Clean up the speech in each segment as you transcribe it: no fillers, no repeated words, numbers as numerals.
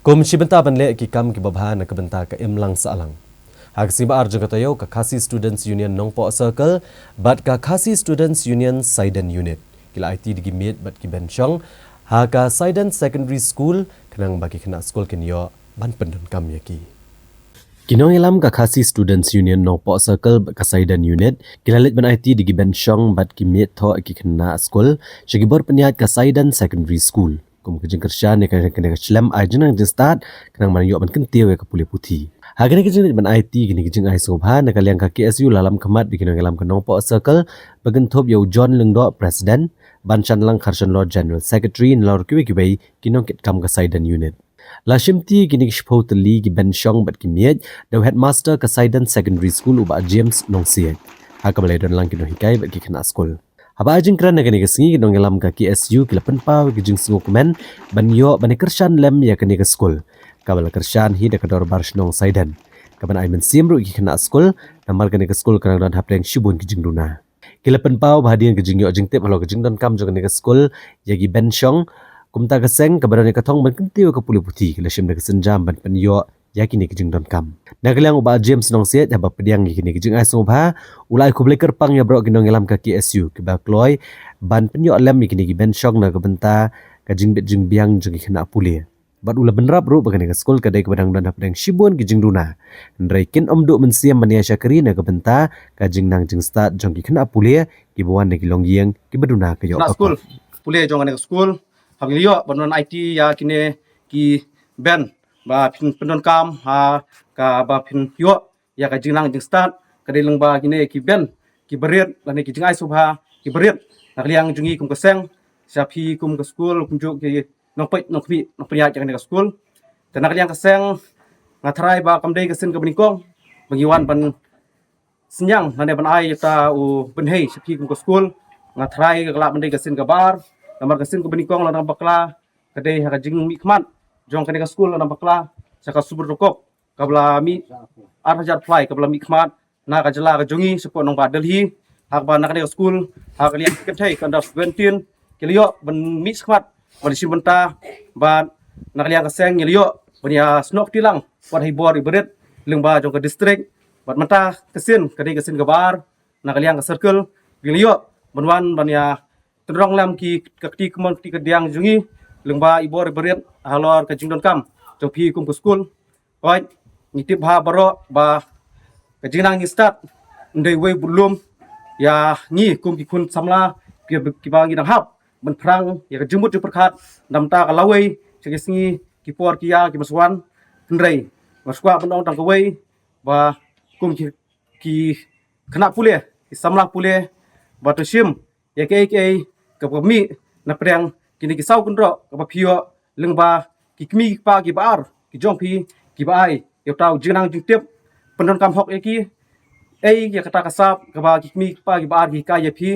Komisi benta banle ki kam ki babha na kabenta ka imlang saalang. Hak siba arjo katayo ka Khasi Students Union Nongpo Circle bat ka Khasi Students Union Saidan Unit. Kila IT digi meet bat ki benchong ha ka Saidan Secondary School kenang bagi kena school kenyo ban pendon kam yaki. Kinong ilam ka Khasi Students Union Nongpo Circle ka Saidan Unit kilalit ban IT digi benchong bat ki meet tho ki kena school shigibor peniat ka Saidan Secondary School. Kum kejeng kerja ni kena Islam aja nang start kenang man yo ban kentiu ke pulih putih. Hagane kejeng ban IT gini kejeng ai sobha nak kaliang ka KSU lalam kemat di kinong alam kenong po circle bagen thop yo John Lengdo president ban chan lang kharshan Lord General Secretary nlor kiwe kibai kinong kit kam ka Saidan unit. La shimti gini kishpo teli gi ben shong bat kimiet daw headmaster ka Saidan Secondary School uba James Nongsiet. Hakabalay don lang kinong hikay bat ki kena school. Haba ajeng kran na gani kasingi dong alam ka KSU kilapan pa gijing singok men banyo bani kershan lem ya kani ke school kabala kershan hi da kador barsh nong Saidan kaban ai men simru ki kena school namar kani ke school kana don hapreng shibun gijing duna kilapan pa bahadian gijing yo jing tep halo gijing don kam jo kani ke school yagi benchong kumta keseng kabaran ka thong ban kentiu ka puli puti kila shim da kesenjam ban penyo yakini kijing don kam nagaliang uba James Nongsiet haba pediang kini kijing ai sobha ulai kublai kerpang ya bro kinong elam ka KSU kiba kloy ban penyo lem kini ki benchong na kabenta kajing bet jing biang jing kena puli bat ula benrap ru bagani ka school kadai kabadang don hapdang shibun kijing duna ndrai kin omdu mensiam mania syakri na kabenta kajing nang jing start jong ki kena puli kibuan na kilong yeng kibaduna kayo na school puli jong ka school habilio banon IT ya kini ki ben ba pendon kam ha ka ba pin yo ya ka jinglang jing start ka deleng ba kini ki ben ki berit lan ki jing ai subha ki berit nak liang jungi kum keseng siapi kum ke school kum juk ki nong pet nong kpi nong priya ka ka school dan nak liang keseng ngatrai ba kam dei kesen ka benikong bangiwan ban senyang lan ban ai ta u ben hei siapi kum ke school ngatrai ka lak ban dei kesen ka bar namar kesen ka benikong lan bakla ka dei ha ka jing mi khmat jong kani ka school na bakla saka subur rokok kabla mi arhajar fly kabla mi khmat na ka jala ka jongi support nong ba delhi hak ba na kani ka school hak lian ketai kan da 17 kelio ban mi khmat ban simbenta ba na kalian ka seng kelio ban ya snok tilang wat hibor ibret lengba jong ka district bat mata kesin kadi kesin ka bar na kalian ka circle kelio ban ban ya tendrong lam ki kakti kemon ti kediang jongi lengba ibor ibret halor ka jingdon kam jong pi kum ke school oi nitip ha baro ba ka jingnang ni start ndai we bulum ya ni kum ki kun samla ki ba ngi dang hap ban prang ya ka jumut ju perkhat namta ka lawei segesni ki por ki ya ki maswan ndrai maswa bandong tang ka wei ba kum ki kena pule ki samla pule ba to sim ya ke ka mi na prang kini ki sau kunro ka pa phio lengba ki kmi pa ki bar ki jong pi ki bai yo tau jinang jingtep pendon kam hok eki ya kata kasap ka ba ki kmi pa ki bar ki ka ye pi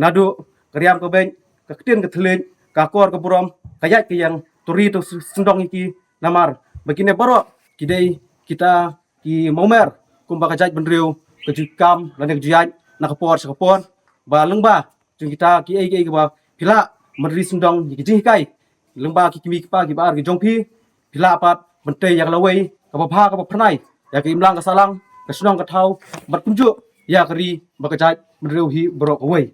nadu kriam ka ben ka ktien ka thlen ka kor ka burom ka yat ki yang turi to sendong iki namar begini baro ki dei kita ki momer kum ba ka jaj benriu ka jikam lan ka jaj na ka por sa ka por ba lengba jing kita ki ka ba pila meri sendong ki jing kai lengba ki kimi pa ki bar ki jongpi pila pat mentei yang lawei ka ba ka ba pranai ya ki imlang ka salang ka sunong ka thau bat kunju ya kari ba ka jaj menreu hi borok away